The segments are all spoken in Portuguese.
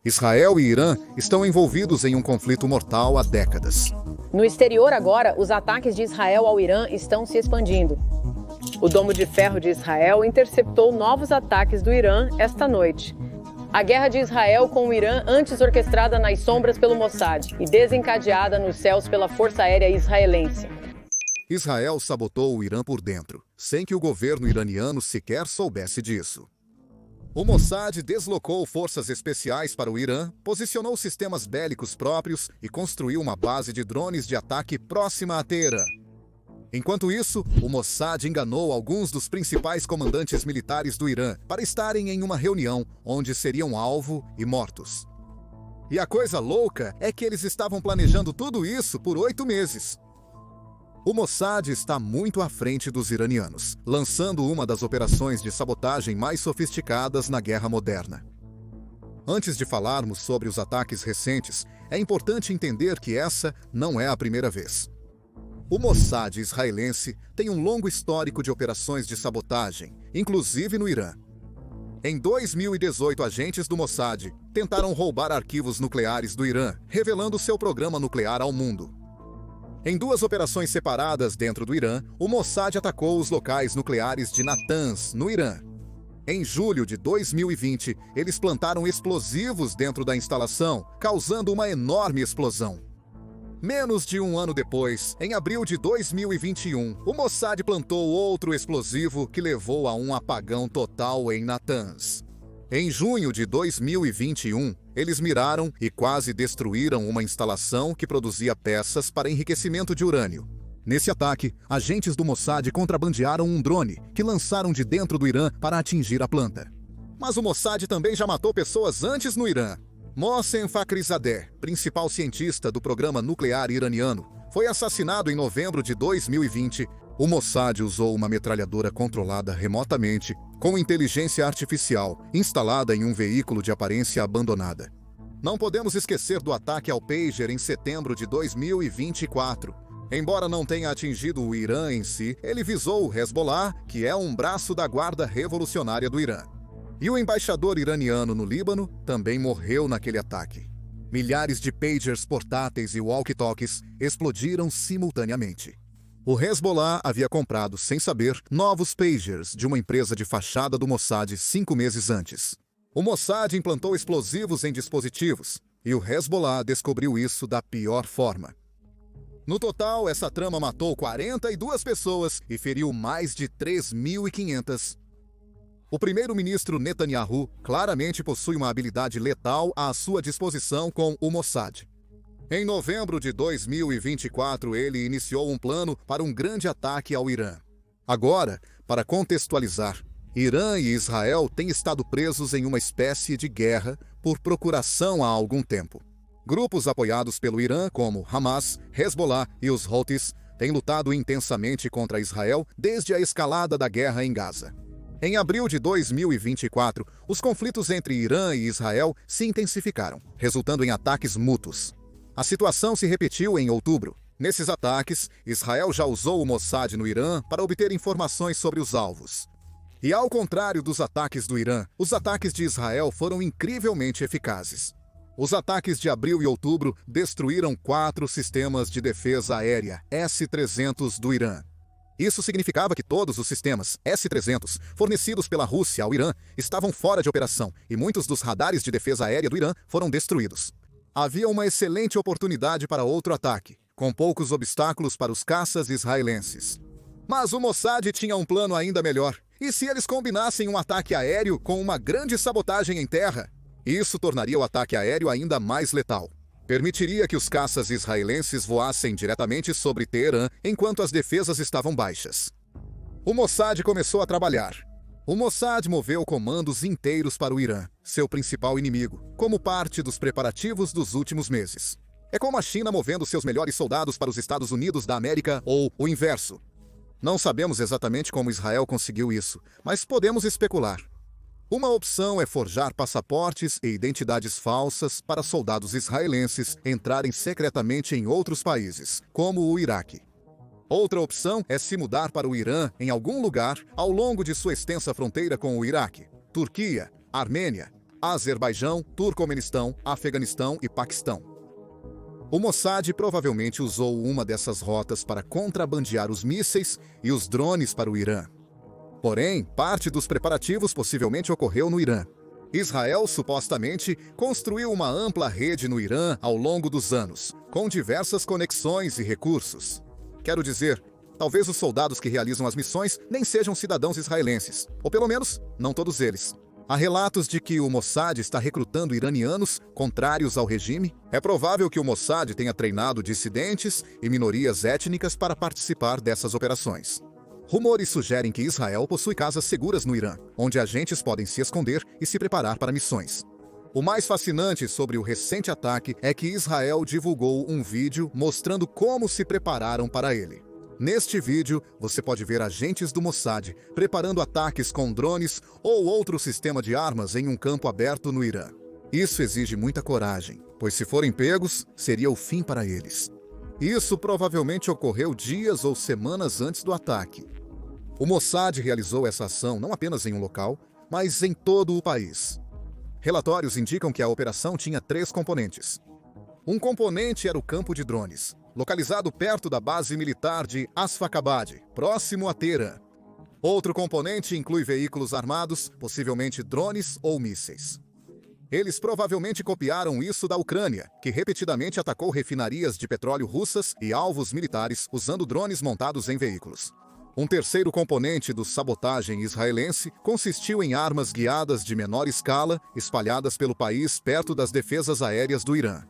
Israel e Irã estão envolvidos em um conflito mortal há décadas. No exterior agora, os ataques de Israel ao Irã estão se expandindo. O Domo de Ferro de Israel interceptou novos ataques do Irã esta noite. A guerra de Israel com o Irã, antes orquestrada nas sombras pelo Mossad e desencadeada nos céus pela Força Aérea Israelense. Israel sabotou o Irã por dentro, sem que o governo iraniano sequer soubesse disso. O Mossad deslocou forças especiais para o Irã, posicionou sistemas bélicos próprios e construiu uma base de drones de ataque próxima a Teherã. Enquanto isso, o Mossad enganou alguns dos principais comandantes militares do Irã para estarem em uma reunião onde seriam alvo e mortos. E a coisa louca é que eles estavam planejando tudo isso por 8 meses. O Mossad está muito à frente dos iranianos, lançando uma das operações de sabotagem mais sofisticadas na guerra moderna. Antes de falarmos sobre os ataques recentes, é importante entender que essa não é a primeira vez. O Mossad israelense tem um longo histórico de operações de sabotagem, inclusive no Irã. Em 2018, agentes do Mossad tentaram roubar arquivos nucleares do Irã, revelando seu programa nuclear ao mundo. Em 2 operações separadas dentro do Irã, o Mossad atacou os locais nucleares de Natanz, no Irã. Em julho de 2020, eles plantaram explosivos dentro da instalação, causando uma enorme explosão. Menos de um ano depois, em abril de 2021, o Mossad plantou outro explosivo que levou a um apagão total em Natanz. Em junho de 2021, eles miraram e quase destruíram uma instalação que produzia peças para enriquecimento de urânio. Nesse ataque, agentes do Mossad contrabandearam um drone que lançaram de dentro do Irã para atingir a planta. Mas o Mossad também já matou pessoas antes no Irã. Mohsen Fakhrizadeh, principal cientista do programa nuclear iraniano, foi assassinado em novembro de 2020. O Mossad usou uma metralhadora controlada remotamente, com inteligência artificial, instalada em um veículo de aparência abandonada. Não podemos esquecer do ataque ao pager em setembro de 2024. Embora não tenha atingido o Irã em si, ele visou o Hezbollah, que é um braço da Guarda Revolucionária do Irã. E o embaixador iraniano no Líbano também morreu naquele ataque. Milhares de pagers portáteis e walkie-talkies explodiram simultaneamente. O Hezbollah havia comprado, sem saber, novos pagers de uma empresa de fachada do Mossad 5 meses antes. O Mossad implantou explosivos em dispositivos, e o Hezbollah descobriu isso da pior forma. No total, essa trama matou 42 pessoas e feriu mais de 3.500. O primeiro-ministro Netanyahu claramente possui uma habilidade letal à sua disposição com o Mossad. Em novembro de 2024, ele iniciou um plano para um grande ataque ao Irã. Agora, para contextualizar, Irã e Israel têm estado presos em uma espécie de guerra por procuração há algum tempo. Grupos apoiados pelo Irã, como Hamas, Hezbollah e os Houthis, têm lutado intensamente contra Israel desde a escalada da guerra em Gaza. Em abril de 2024, os conflitos entre Irã e Israel se intensificaram, resultando em ataques mútuos. A situação se repetiu em outubro. Nesses ataques, Israel já usou o Mossad no Irã para obter informações sobre os alvos. E ao contrário dos ataques do Irã, os ataques de Israel foram incrivelmente eficazes. Os ataques de abril e outubro destruíram 4 sistemas de defesa aérea S-300 do Irã. Isso significava que todos os sistemas S-300 fornecidos pela Rússia ao Irã estavam fora de operação e muitos dos radares de defesa aérea do Irã foram destruídos. Havia uma excelente oportunidade para outro ataque, com poucos obstáculos para os caças israelenses. Mas o Mossad tinha um plano ainda melhor. E se eles combinassem um ataque aéreo com uma grande sabotagem em terra? Isso tornaria o ataque aéreo ainda mais letal. Permitiria que os caças israelenses voassem diretamente sobre Teherã enquanto as defesas estavam baixas. O Mossad começou a trabalhar. O Mossad moveu comandos inteiros para o Irã, seu principal inimigo, como parte dos preparativos dos últimos meses. É como a China movendo seus melhores soldados para os Estados Unidos da América ou o inverso. Não sabemos exatamente como Israel conseguiu isso, mas podemos especular. Uma opção é forjar passaportes e identidades falsas para soldados israelenses entrarem secretamente em outros países, como o Iraque. Outra opção é se mudar para o Irã em algum lugar ao longo de sua extensa fronteira com o Iraque, Turquia, Armênia, Azerbaijão, Turcomenistão, Afeganistão e Paquistão. O Mossad provavelmente usou uma dessas rotas para contrabandear os mísseis e os drones para o Irã. Porém, parte dos preparativos possivelmente ocorreu no Irã. Israel supostamente construiu uma ampla rede no Irã ao longo dos anos, com diversas conexões e recursos. Quero dizer, talvez os soldados que realizam as missões nem sejam cidadãos israelenses, ou pelo menos, não todos eles. Há relatos de que o Mossad está recrutando iranianos contrários ao regime. É provável que o Mossad tenha treinado dissidentes e minorias étnicas para participar dessas operações. Rumores sugerem que Israel possui casas seguras no Irã, onde agentes podem se esconder e se preparar para missões. O mais fascinante sobre o recente ataque é que Israel divulgou um vídeo mostrando como se prepararam para ele. Neste vídeo, você pode ver agentes do Mossad preparando ataques com drones ou outro sistema de armas em um campo aberto no Irã. Isso exige muita coragem, pois se forem pegos, seria o fim para eles. Isso provavelmente ocorreu dias ou semanas antes do ataque. O Mossad realizou essa ação não apenas em um local, mas em todo o país. Relatórios indicam que a operação tinha 3 componentes. Um componente era o campo de drones, localizado perto da base militar de Asfakabad, próximo a Teherã. Outro componente inclui veículos armados, possivelmente drones ou mísseis. Eles provavelmente copiaram isso da Ucrânia, que repetidamente atacou refinarias de petróleo russas e alvos militares usando drones montados em veículos. Um terceiro componente do sabotagem israelense consistiu em armas guiadas de menor escala, espalhadas pelo país perto das defesas aéreas do Irã.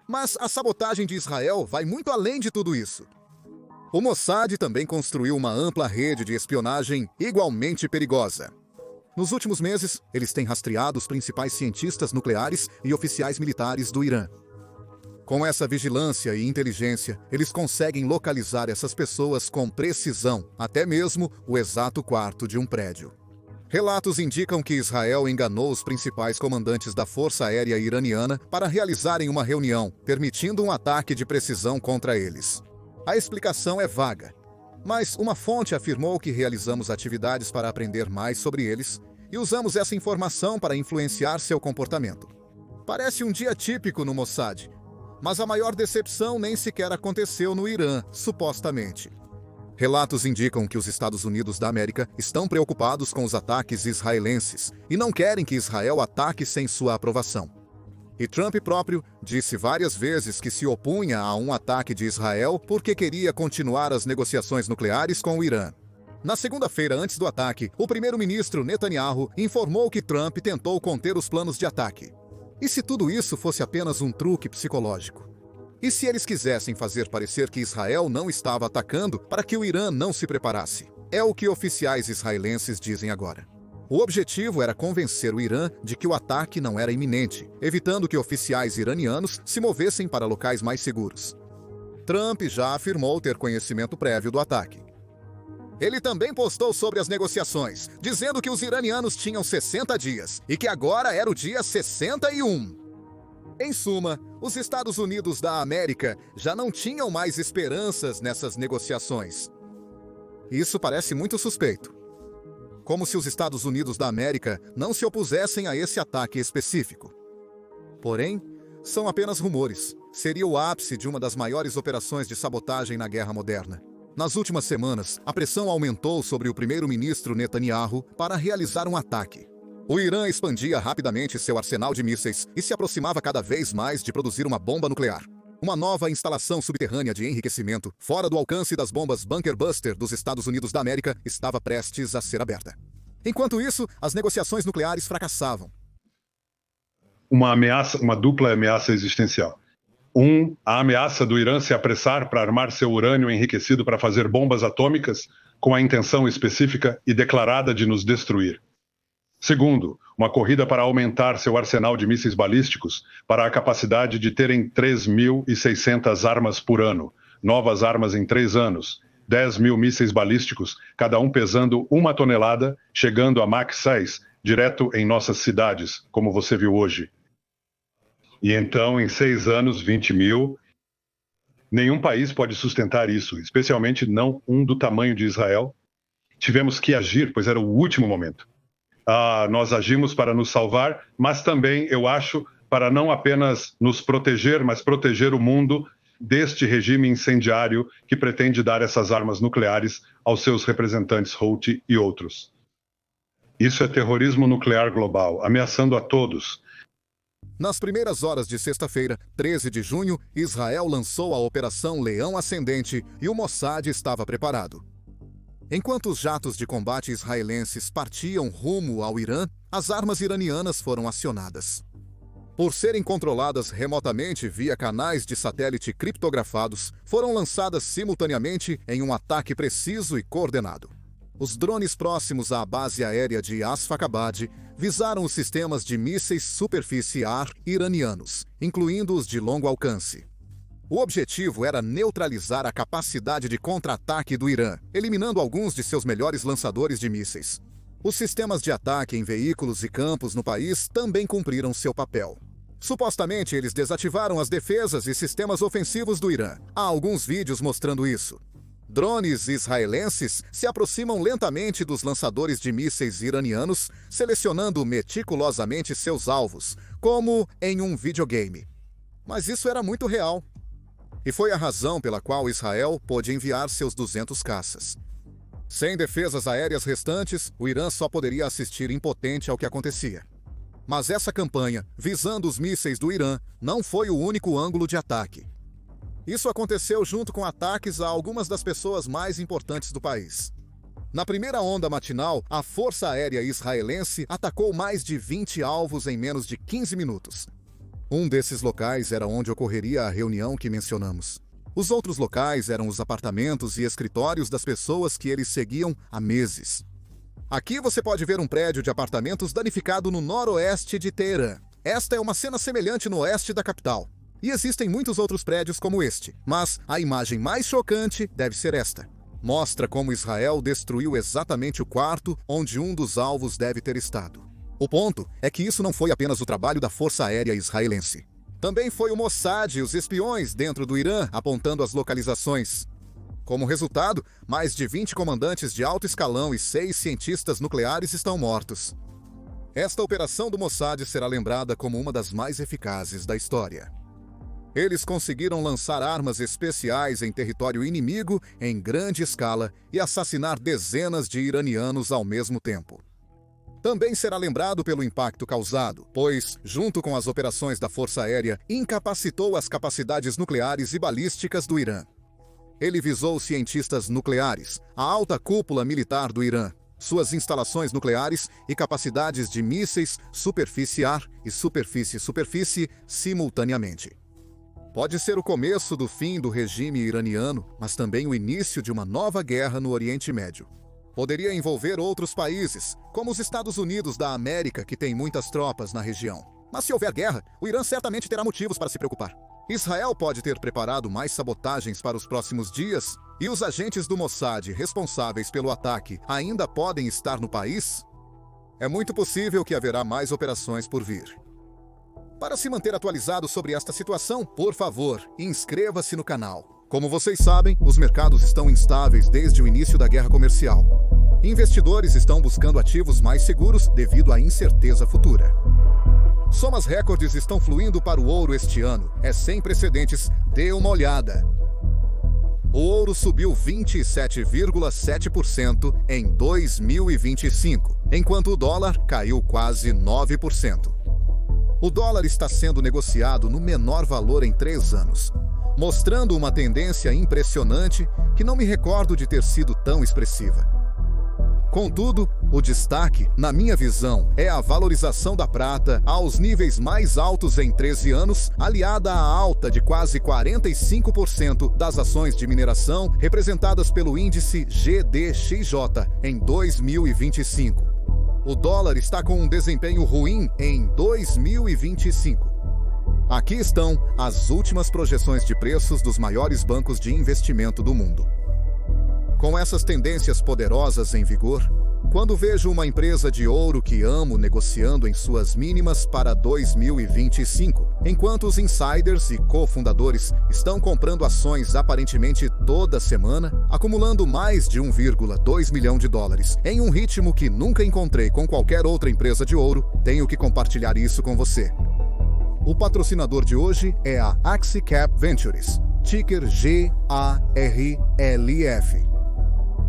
Mas a sabotagem de Israel vai muito além de tudo isso. O Mossad também construiu uma ampla rede de espionagem igualmente perigosa. Nos últimos meses, eles têm rastreado os principais cientistas nucleares e oficiais militares do Irã. Com essa vigilância e inteligência, eles conseguem localizar essas pessoas com precisão, até mesmo o exato quarto de um prédio. Relatos indicam que Israel enganou os principais comandantes da Força Aérea Iraniana para realizarem uma reunião, permitindo um ataque de precisão contra eles. A explicação é vaga, mas uma fonte afirmou que realizamos atividades para aprender mais sobre eles e usamos essa informação para influenciar seu comportamento. Parece um dia típico no Mossad, mas a maior decepção nem sequer aconteceu no Irã, supostamente. Relatos indicam que os Estados Unidos da América estão preocupados com os ataques israelenses e não querem que Israel ataque sem sua aprovação. E Trump próprio disse várias vezes que se opunha a um ataque de Israel porque queria continuar as negociações nucleares com o Irã. Na segunda-feira antes do ataque, o primeiro-ministro Netanyahu informou que Trump tentou conter os planos de ataque. E se tudo isso fosse apenas um truque psicológico? E se eles quisessem fazer parecer que Israel não estava atacando para que o Irã não se preparasse? É o que oficiais israelenses dizem agora. O objetivo era convencer o Irã de que o ataque não era iminente, evitando que oficiais iranianos se movessem para locais mais seguros. Trump já afirmou ter conhecimento prévio do ataque. Ele também postou sobre as negociações, dizendo que os iranianos tinham 60 dias e que agora era o dia 61. Em suma, os Estados Unidos da América já não tinham mais esperanças nessas negociações. Isso parece muito suspeito. Como se os Estados Unidos da América não se opusessem a esse ataque específico. Porém, são apenas rumores. Seria o ápice de uma das maiores operações de sabotagem na guerra moderna. Nas últimas semanas, a pressão aumentou sobre o primeiro-ministro Netanyahu para realizar um ataque. O Irã expandia rapidamente seu arsenal de mísseis e se aproximava cada vez mais de produzir uma bomba nuclear. Uma nova instalação subterrânea de enriquecimento, fora do alcance das bombas Bunker Buster dos Estados Unidos da América, estava prestes a ser aberta. Enquanto isso, as negociações nucleares fracassavam. Uma dupla ameaça existencial. A ameaça do Irã se apressar para armar seu urânio enriquecido para fazer bombas atômicas com a intenção específica e declarada de nos destruir. Segundo, uma corrida para aumentar seu arsenal de mísseis balísticos para a capacidade de terem 3.600 armas por ano, novas armas em 3 anos, 10.000 mísseis balísticos, cada um pesando 1 tonelada, chegando a Mach 6, direto em nossas cidades, como você viu hoje. E então, em 6 anos, 20.000. Nenhum país pode sustentar isso, especialmente não um do tamanho de Israel. Tivemos que agir, pois era o último momento. nós agimos para nos salvar, mas também, eu acho, para não apenas nos proteger, mas proteger o mundo deste regime incendiário que pretende dar essas armas nucleares aos seus representantes Houthi e outros. Isso é terrorismo nuclear global, ameaçando a todos. Nas primeiras horas de sexta-feira, 13 de junho, Israel lançou a Operação Leão Ascendente e o Mossad estava preparado. Enquanto os jatos de combate israelenses partiam rumo ao Irã, as armas iranianas foram acionadas. Por serem controladas remotamente via canais de satélite criptografados, foram lançadas simultaneamente em um ataque preciso e coordenado. Os drones próximos à base aérea de Asfakabad visaram os sistemas de mísseis superfície-ar iranianos, incluindo os de longo alcance. O objetivo era neutralizar a capacidade de contra-ataque do Irã, eliminando alguns de seus melhores lançadores de mísseis. Os sistemas de ataque em veículos e campos no país também cumpriram seu papel. Supostamente, eles desativaram as defesas e sistemas ofensivos do Irã. Há alguns vídeos mostrando isso. Drones israelenses se aproximam lentamente dos lançadores de mísseis iranianos, selecionando meticulosamente seus alvos, como em um videogame. Mas isso era muito real. E foi a razão pela qual Israel pôde enviar seus 200 caças. Sem defesas aéreas restantes, o Irã só poderia assistir impotente ao que acontecia. Mas essa campanha, visando os mísseis do Irã, não foi o único ângulo de ataque. Isso aconteceu junto com ataques a algumas das pessoas mais importantes do país. Na primeira onda matinal, a Força Aérea Israelense atacou mais de 20 alvos em menos de 15 minutos. Um desses locais era onde ocorreria a reunião que mencionamos. Os outros locais eram os apartamentos e escritórios das pessoas que eles seguiam há meses. Aqui você pode ver um prédio de apartamentos danificado no noroeste de Teherã. Esta é uma cena semelhante no oeste da capital. E existem muitos outros prédios como este, mas a imagem mais chocante deve ser esta. Mostra como Israel destruiu exatamente o quarto onde um dos alvos deve ter estado. O ponto é que isso não foi apenas o trabalho da Força Aérea Israelense. Também foi o Mossad e os espiões dentro do Irã apontando as localizações. Como resultado, mais de 20 comandantes de alto escalão e 6 cientistas nucleares estão mortos. Esta operação do Mossad será lembrada como uma das mais eficazes da história. Eles conseguiram lançar armas especiais em território inimigo em grande escala e assassinar dezenas de iranianos ao mesmo tempo. Também será lembrado pelo impacto causado, pois, junto com as operações da Força Aérea, incapacitou as capacidades nucleares e balísticas do Irã. Ele visou cientistas nucleares, a alta cúpula militar do Irã, suas instalações nucleares e capacidades de mísseis superfície-ar e superfície-superfície simultaneamente. Pode ser o começo do fim do regime iraniano, mas também o início de uma nova guerra no Oriente Médio. Poderia envolver outros países, como os Estados Unidos da América, que tem muitas tropas na região. Mas se houver guerra, o Irã certamente terá motivos para se preocupar. Israel pode ter preparado mais sabotagens para os próximos dias, e os agentes do Mossad responsáveis pelo ataque ainda podem estar no país? É muito possível que haverá mais operações por vir. Para se manter atualizado sobre esta situação, por favor, inscreva-se no canal. Como vocês sabem, os mercados estão instáveis desde o início da guerra comercial. Investidores estão buscando ativos mais seguros devido à incerteza futura. Somas recordes estão fluindo para o ouro este ano. É sem precedentes, dê uma olhada. O ouro subiu 27,7% em 2025, enquanto o dólar caiu quase 9%. O dólar está sendo negociado no menor valor em 3 anos, mostrando uma tendência impressionante que não me recordo de ter sido tão expressiva. Contudo, o destaque, na minha visão, é a valorização da prata aos níveis mais altos em 13 anos, aliada à alta de quase 45% das ações de mineração representadas pelo índice GDXJ em 2025. O dólar está com um desempenho ruim em 2025. Aqui estão as últimas projeções de preços dos maiores bancos de investimento do mundo. Com essas tendências poderosas em vigor, quando vejo uma empresa de ouro que amo negociando em suas mínimas para 2025, Enquanto os insiders e cofundadores estão comprando ações aparentemente toda semana, acumulando mais de 1,2 milhão de dólares, em um ritmo que nunca encontrei com qualquer outra empresa de ouro, tenho que compartilhar isso com você. O patrocinador de hoje é a AxiCap Ventures, ticker GARLF.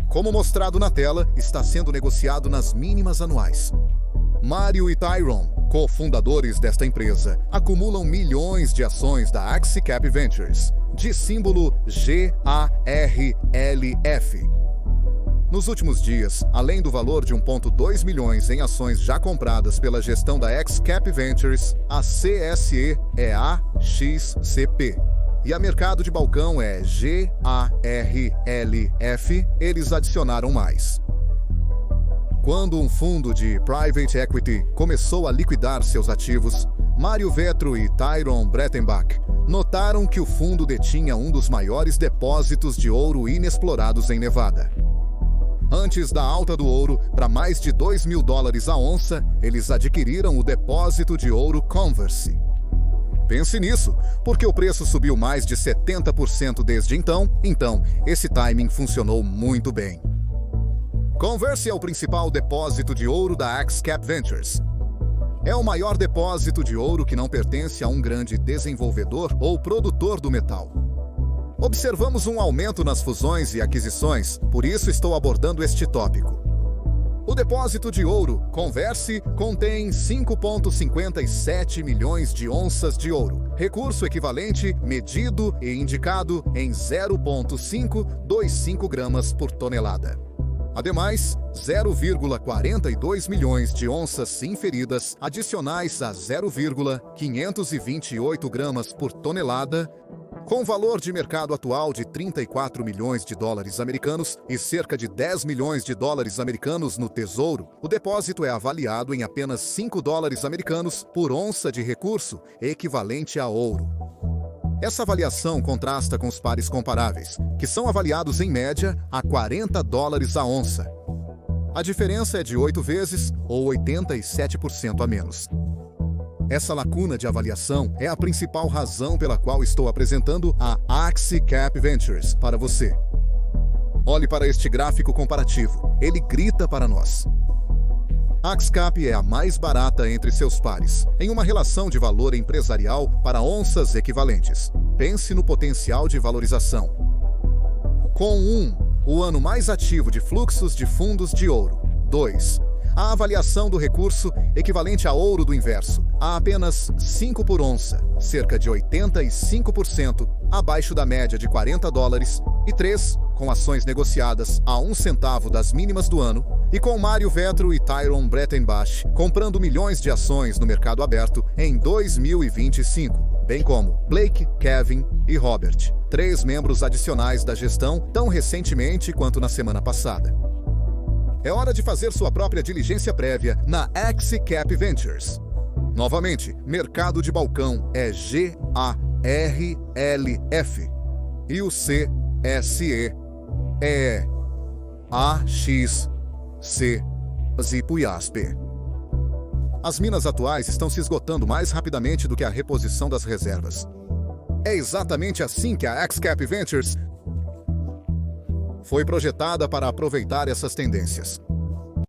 Como mostrado na tela, está sendo negociado nas mínimas anuais. Mário e Tyrone, cofundadores desta empresa, acumulam milhões de ações da AxiCap Ventures, de símbolo GARLF. Nos últimos dias, além do valor de 1,2 milhões em ações já compradas pela gestão da AxiCap Ventures, a CSE é AXCP e a mercado de balcão é GARLF, eles adicionaram mais. Quando um fundo de private equity começou a liquidar seus ativos, Mário Vetro e Tyrone Brettenbach notaram que o fundo detinha um dos maiores depósitos de ouro inexplorados em Nevada. Antes da alta do ouro para mais de $2.000 a onça, eles adquiriram o depósito de ouro Converse. Pense nisso, porque o preço subiu mais de 70% desde então esse timing funcionou muito bem. Converse é o principal depósito de ouro da AxiCap Ventures. É o maior depósito de ouro que não pertence a um grande desenvolvedor ou produtor do metal. Observamos um aumento nas fusões e aquisições, por isso estou abordando este tópico. O depósito de ouro Converse contém 5,57 milhões de onças de ouro, recurso equivalente medido e indicado em 0,525 gramas por tonelada. Ademais, 0,42 milhões de onças inferidas adicionais a 0,528 gramas por tonelada, com valor de mercado atual de 34 milhões de dólares americanos e cerca de 10 milhões de dólares americanos no Tesouro, o depósito é avaliado em apenas 5 dólares americanos por onça de recurso, equivalente a ouro. Essa avaliação contrasta com os pares comparáveis, que são avaliados em média a 40 dólares a onça. A diferença é de 8 vezes ou 87% a menos. Essa lacuna de avaliação é a principal razão pela qual estou apresentando a AxiCap Ventures para você. Olhe para este gráfico comparativo, ele grita para nós. A AxiCap é a mais barata entre seus pares, em uma relação de valor empresarial para onças equivalentes. Pense no potencial de valorização. Com 1, o ano mais ativo de fluxos de fundos de ouro. 2, a avaliação do recurso equivalente a ouro do inverso, a apenas 5 por onça, cerca de 85% abaixo da média de 40 dólares. E 3, com ações negociadas a 1 centavo das mínimas do ano, e com Mário Vetro e Tyrone Brettenbach comprando milhões de ações no mercado aberto em 2025, bem como Blake, Kevin e Robert, 3 membros adicionais da gestão tão recentemente quanto na semana passada. É hora de fazer sua própria diligência prévia na AxiCap Ventures. Novamente, mercado de balcão é GARLF e o CSE é AXCP. As minas atuais estão se esgotando mais rapidamente do que a reposição das reservas. É exatamente assim que a AxiCap Ventures foi projetada para aproveitar essas tendências.